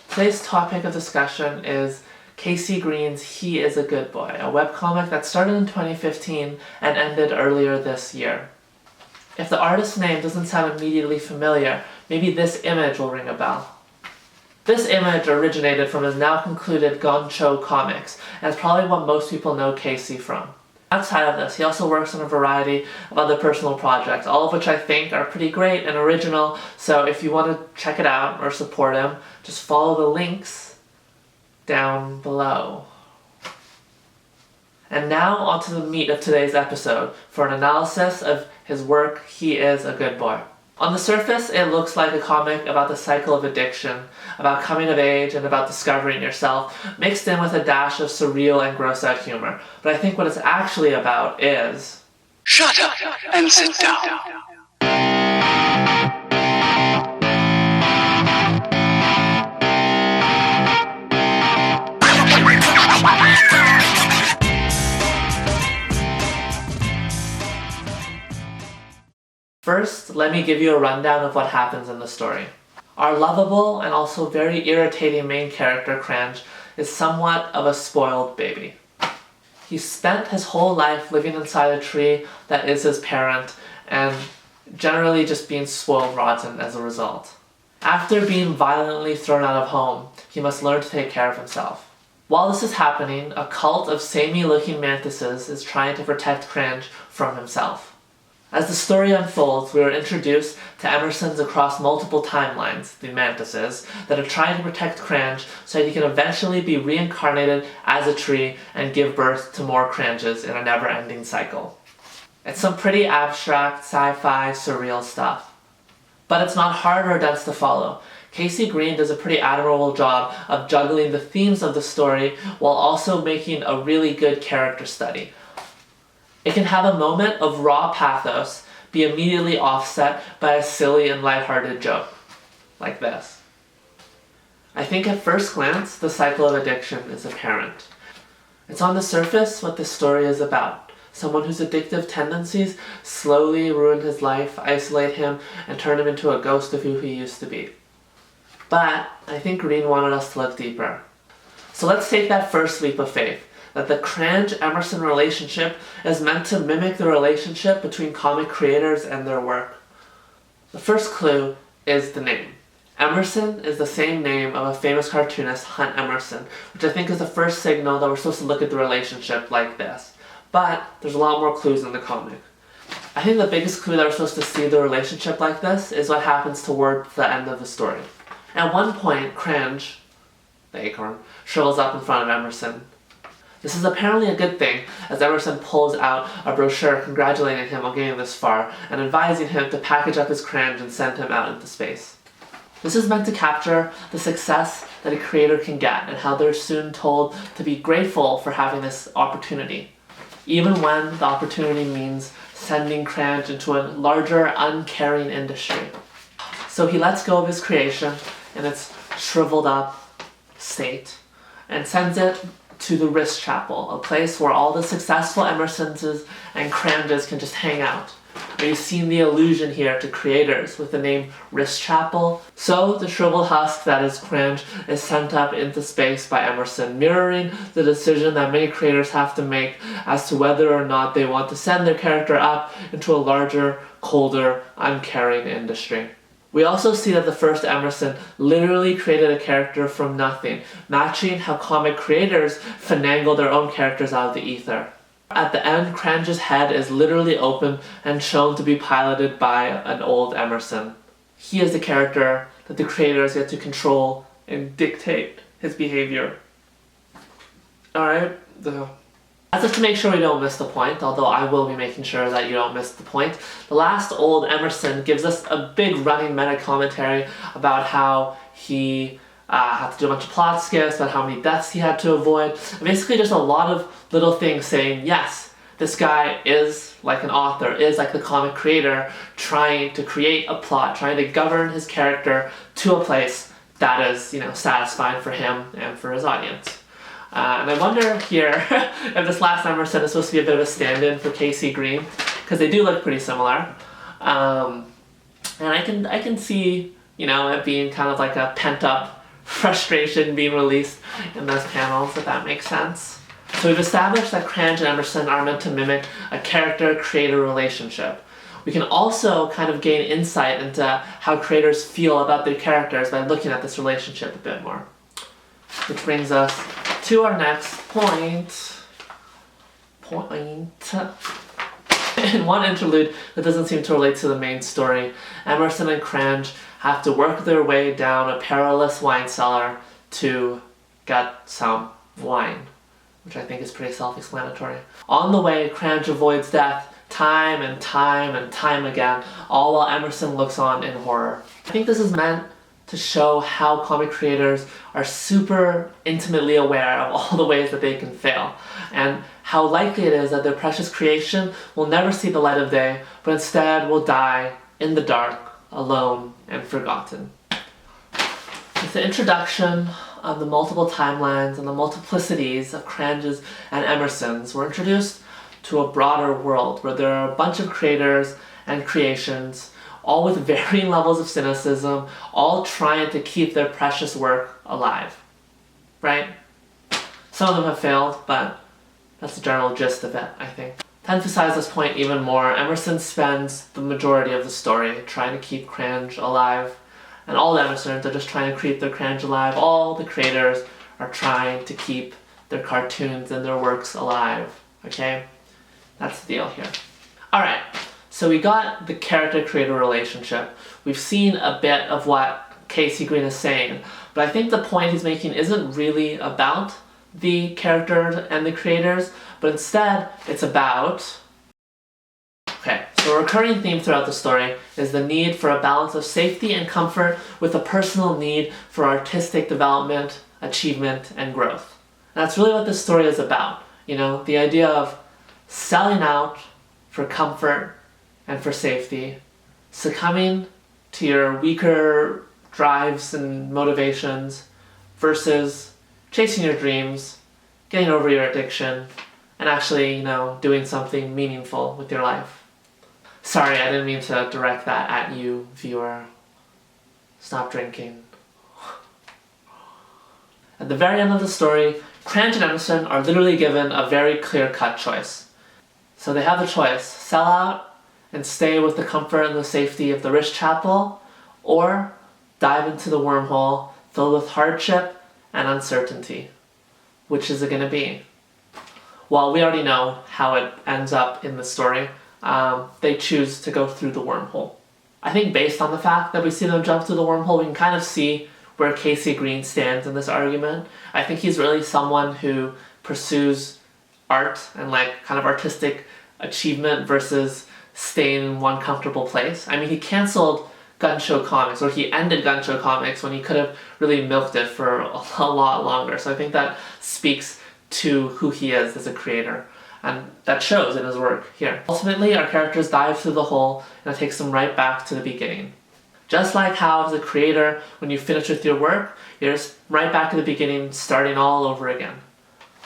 Today's topic of discussion is K.C. Green's He is a Good Boy, a webcomic that started in 2015 and ended earlier this year. If the artist's name doesn't sound immediately familiar, maybe this image will ring a bell. This image originated from his now concluded Goncho Comics, and is probably what most people know K.C. from. Outside of this, he also works on a variety of other personal projects, all of which I think are pretty great and original, so if you want to check it out or support him, just follow the links down below. And now onto the meat of today's episode for an analysis of his work, He is a Good Boy. On the surface, it looks like a comic about the cycle of addiction, about coming of age, and about discovering yourself, mixed in with a dash of surreal and gross-out humor. But I think what it's actually about is... Shut up and sit down. First, let me give you a rundown of what happens in the story. Our lovable and also very irritating main character, Crange, is somewhat of a spoiled baby. He spent his whole life living inside a tree that is his parent, and generally just being spoiled rotten as a result. After being violently thrown out of home, he must learn to take care of himself. While this is happening, a cult of samey-looking mantises is trying to protect Crange from himself. As the story unfolds, we are introduced to Emersons across multiple timelines, the mantises, that are trying to protect Crange so that he can eventually be reincarnated as a tree and give birth to more Cranges in a never-ending cycle. It's some pretty abstract, sci-fi, surreal stuff. But it's not hard or dense to follow. K.C. Green does a pretty admirable job of juggling the themes of the story while also making a really good character study. It can have a moment of raw pathos be immediately offset by a silly and lighthearted joke, like this. I think at first glance, the cycle of addiction is apparent. It's on the surface what this story is about. Someone whose addictive tendencies slowly ruin his life, isolate him, and turn him into a ghost of who he used to be. But I think Green wanted us to look deeper. So let's take that first leap of faith, that the Crange-Emerson relationship is meant to mimic the relationship between comic creators and their work. The first clue is the name. Emerson is the same name of a famous cartoonist, Hunt Emerson, which I think is the first signal that we're supposed to look at the relationship like this. But there's a lot more clues in the comic. I think the biggest clue that we're supposed to see the relationship like this is what happens toward the end of the story. At one point, Crange, the acorn, shrivels up in front of Emerson. This is apparently a good thing, as Emerson pulls out a brochure congratulating him on getting this far and advising him to package up his Crange and send him out into space. This is meant to capture the success that a creator can get and how they're soon told to be grateful for having this opportunity, even when the opportunity means sending Crange into a larger, uncaring industry. So he lets go of his creation in its shriveled up state and sends it to the Wrist Chapel, a place where all the successful Emersons and Cranges can just hang out. Are you seeing the allusion here to creators with the name Wrist Chapel? So the shriveled husk that is Crange is sent up into space by Emerson, mirroring the decision that many creators have to make as to whether or not they want to send their character up into a larger, colder, uncaring industry. We also see that the first Emerson literally created a character from nothing, matching how comic creators finagle their own characters out of the ether. At the end, Crange's head is literally open and shown to be piloted by an old Emerson. He is the character that the creators get to control and dictate his behavior. Alright, as if to make sure we don't miss the point, although I will be making sure that you don't miss the point, the last old Emerson gives us a big running meta-commentary about how he had to do a bunch of plot skips, about how many deaths he had to avoid, and basically just a lot of little things saying, yes, this guy is like an author, is like the comic creator, trying to create a plot, trying to govern his character to a place that is, satisfying for him and for his audience. And I wonder here if this last Emerson is supposed to be a bit of a stand-in for K.C. Green, because they do look pretty similar. And I can see, it being kind of like a pent-up frustration being released in those panels, if that makes sense. So we've established that Cranch and Emerson are meant to mimic a character-creator relationship. We can also kind of gain insight into how creators feel about their characters by looking at this relationship a bit more. Which brings us to our next point. In one interlude that doesn't seem to relate to the main story, Emerson and Cranch have to work their way down a perilous wine cellar to get some wine, which I think is pretty self-explanatory. On the way, Cranch avoids death time and time and time again, all while Emerson looks on in horror. I think this is meant to show how comic creators are super intimately aware of all the ways that they can fail, and how likely it is that their precious creation will never see the light of day, but instead will die in the dark, alone and forgotten. With the introduction of the multiple timelines and the multiplicities of Cranch's and Emerson's, we're introduced to a broader world where there are a bunch of creators and creations, all with varying levels of cynicism, all trying to keep their precious work alive. Right? Some of them have failed, but that's the general gist of it, I think. To emphasize this point even more, Emerson spends the majority of the story trying to keep Cranch alive, and all the Emersons are just trying to keep their Cranch alive. All the creators are trying to keep their cartoons and their works alive. Okay? That's the deal here. Alright, so we got the character-creator relationship. We've seen a bit of what Casey Green is saying, but I think the point he's making isn't really about the characters and the creators, but instead it's about... Okay, so a recurring theme throughout the story is the need for a balance of safety and comfort with a personal need for artistic development, achievement, and growth. And that's really what this story is about. You know, the idea of selling out for comfort and for safety, succumbing to your weaker drives and motivations versus chasing your dreams, getting over your addiction, and actually, you know, doing something meaningful with your life. Sorry, I didn't mean to direct that at you, viewer. Stop drinking. At the very end of the story, Cranch and Emerson are literally given a very clear-cut choice. So they have the choice: sell out and stay with the comfort and the safety of the rich chapel, or dive into the wormhole filled with hardship and uncertainty. Which is it going to be? Well, we already know how it ends up in the story. They choose to go through the wormhole. I think based on the fact that we see them jump through the wormhole, we can kind of see where Casey Green stands in this argument. I think he's really someone who pursues art and like kind of artistic achievement versus staying in one comfortable place. I mean, he canceled Gun Show Comics, or he ended Gun Show Comics when he could have really milked it for a lot longer. So I think that speaks to who he is as a creator. And that shows in his work here. Ultimately, our characters dive through the hole, and it takes them right back to the beginning. Just like how, as a creator, when you finish with your work, you're just right back at the beginning, starting all over again.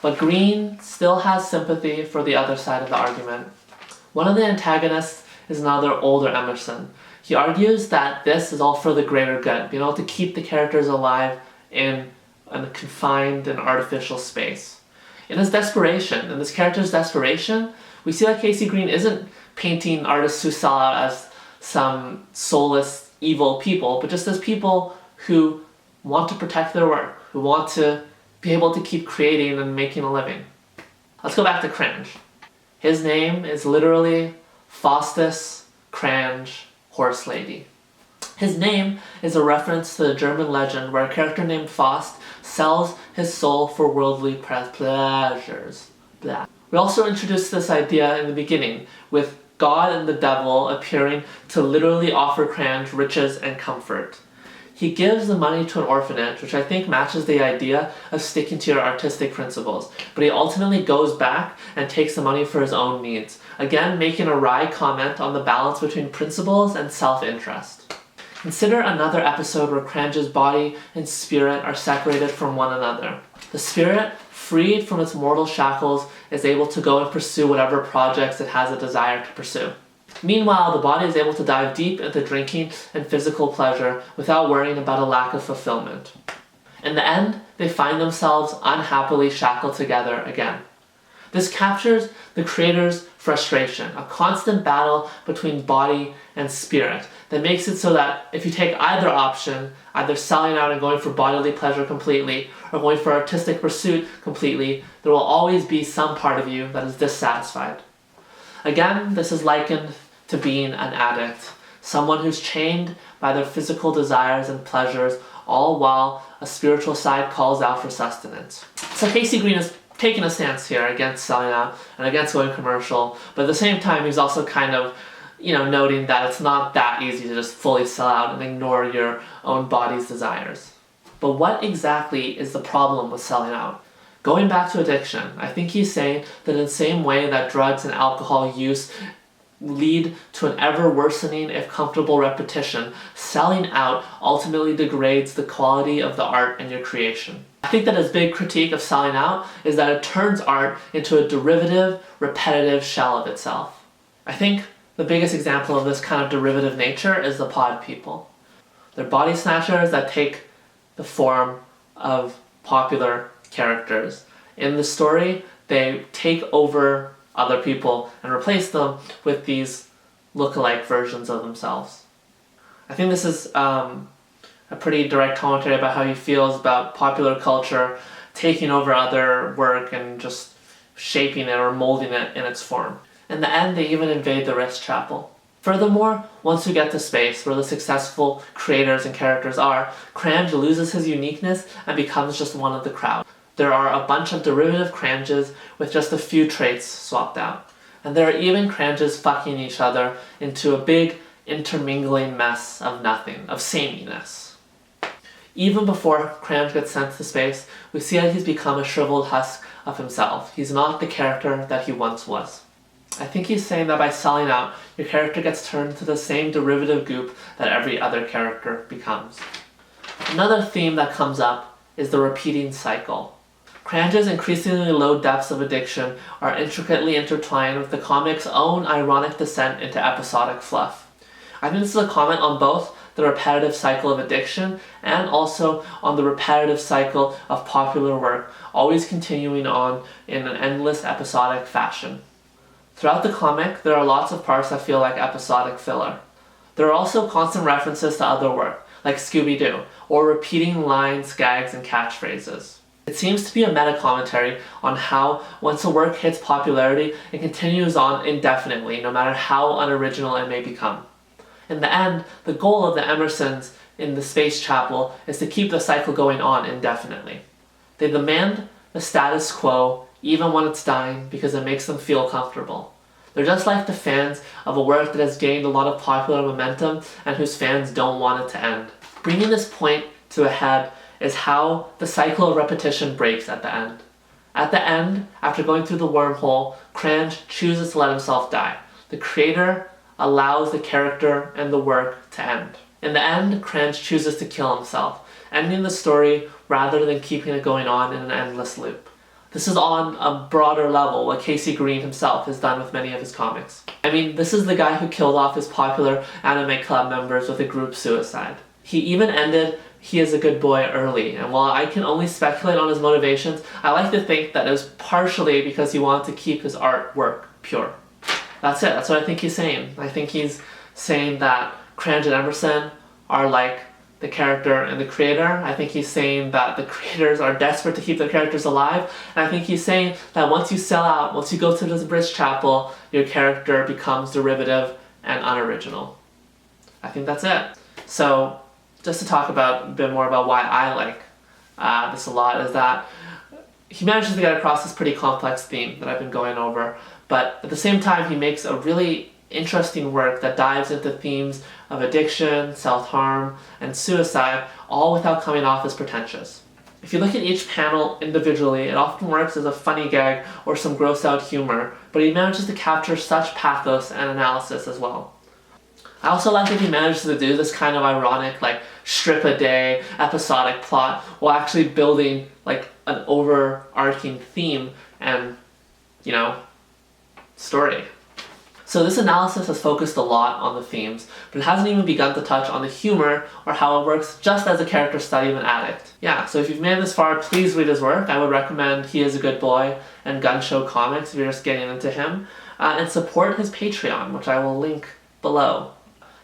But Green still has sympathy for the other side of the argument. One of the antagonists is another older Emerson. He argues that this is all for the greater good, being able to keep the characters alive in a confined and artificial space. In his desperation, in this character's desperation, we see that Casey Green isn't painting artists who sell out as some soulless, evil people, but just as people who want to protect their work, who want to be able to keep creating and making a living. Let's go back to Cranch. His name is literally Faustus Cranch Horse Lady. His name is a reference to the German legend where a character named Faust sells his soul for worldly pleasures. Blah. We also introduced this idea in the beginning, with God and the devil appearing to literally offer Cranch riches and comfort. He gives the money to an orphanage, which I think matches the idea of sticking to your artistic principles, but he ultimately goes back and takes the money for his own needs, again making a wry comment on the balance between principles and self-interest. Consider another episode where Cranch's body and spirit are separated from one another. The spirit, freed from its mortal shackles, is able to go and pursue whatever projects it has a desire to pursue. Meanwhile, the body is able to dive deep into drinking and physical pleasure without worrying about a lack of fulfillment. In the end, they find themselves unhappily shackled together again. This captures the creator's frustration, a constant battle between body and spirit that makes it so that if you take either option, either selling out and going for bodily pleasure completely or going for artistic pursuit completely, there will always be some part of you that is dissatisfied. Again, this is likened to being an addict, someone who's chained by their physical desires and pleasures, all while a spiritual side calls out for sustenance. So Casey Green is taking a stance here against selling out and against going commercial, but at the same time he's also kind of, noting that it's not that easy to just fully sell out and ignore your own body's desires. But what exactly is the problem with selling out? Going back to addiction, I think he's saying that in the same way that drugs and alcohol use lead to an ever worsening, if comfortable, repetition, selling out ultimately degrades the quality of the art in your creation. I think that his big critique of selling out is that it turns art into a derivative, repetitive shell of itself. I think the biggest example of this kind of derivative nature is the pod people. They're body snatchers that take the form of popular characters. In the story, they take over other people and replace them with these look-alike versions of themselves. I think this is a pretty direct commentary about how he feels about popular culture taking over other work and just shaping it or molding it in its form. In the end, they even invade the Wrist Chapel. Furthermore, once you get to space, where the successful creators and characters are, Crange loses his uniqueness and becomes just one of the crowd. There are a bunch of derivative Cranges with just a few traits swapped out. And there are even Cranges fucking each other into a big intermingling mess of nothing, of sameness. Even before Crange gets sent to space, we see that he's become a shriveled husk of himself. He's not the character that he once was. I think he's saying that by selling out, your character gets turned into the same derivative goop that every other character becomes. Another theme that comes up is the repeating cycle. Crange's increasingly low depths of addiction are intricately intertwined with the comic's own ironic descent into episodic fluff. I think this is a comment on both the repetitive cycle of addiction and also on the repetitive cycle of popular work, always continuing on in an endless episodic fashion. Throughout the comic, there are lots of parts that feel like episodic filler. There are also constant references to other work, like Scooby-Doo, or repeating lines, gags, and catchphrases. It seems to be a meta-commentary on how, once a work hits popularity, it continues on indefinitely, no matter how unoriginal it may become. In the end, the goal of the Emersons in the Space Chapel is to keep the cycle going on indefinitely. They demand the status quo even when it's dying because it makes them feel comfortable. They're just like the fans of a work that has gained a lot of popular momentum and whose fans don't want it to end. Bringing this point to a head is how the cycle of repetition breaks at the end. At the end, after going through the wormhole, Crange chooses to let himself die. The creator allows the character and the work to end. In the end, Crange chooses to kill himself, ending the story rather than keeping it going on in an endless loop. This is on a broader level what Casey Green himself has done with many of his comics. I mean, this is the guy who killed off his popular anime club members with a group suicide. He even ended He Is a Good Boy early, and while I can only speculate on his motivations, I like to think that it was partially because he wanted to keep his artwork pure. That's it, that's what I think he's saying. I think he's saying that Crange and Emerson are like the character and the creator. I think he's saying that the creators are desperate to keep their characters alive. And I think he's saying that once you sell out, once you go to the Wrist Chapel, your character becomes derivative and unoriginal. I think that's it. So, just to talk about a bit more about why I like this a lot, is that he manages to get across this pretty complex theme that I've been going over, but at the same time he makes a really interesting work that dives into themes of addiction, self-harm, and suicide, all without coming off as pretentious. If you look at each panel individually, it often works as a funny gag or some gross-out humor, but he manages to capture such pathos and analysis as well. I also like that he manages to do this kind of ironic, strip-a-day, episodic plot while actually building, an overarching theme and, story. So this analysis has focused a lot on the themes, but it hasn't even begun to touch on the humor or how it works just as a character study of an addict. Yeah, so if you've made it this far, please read his work. I would recommend He Is a Good Boy and Gun Show Comics if you're just getting into him, and support his Patreon, which I will link below.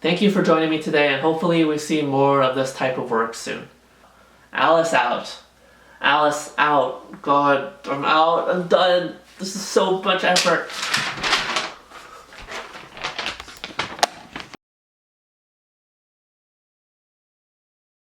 Thank you for joining me today, and hopefully we see more of this type of work soon. Alice out. Alice out. God, I'm out. I'm done. This is so much effort.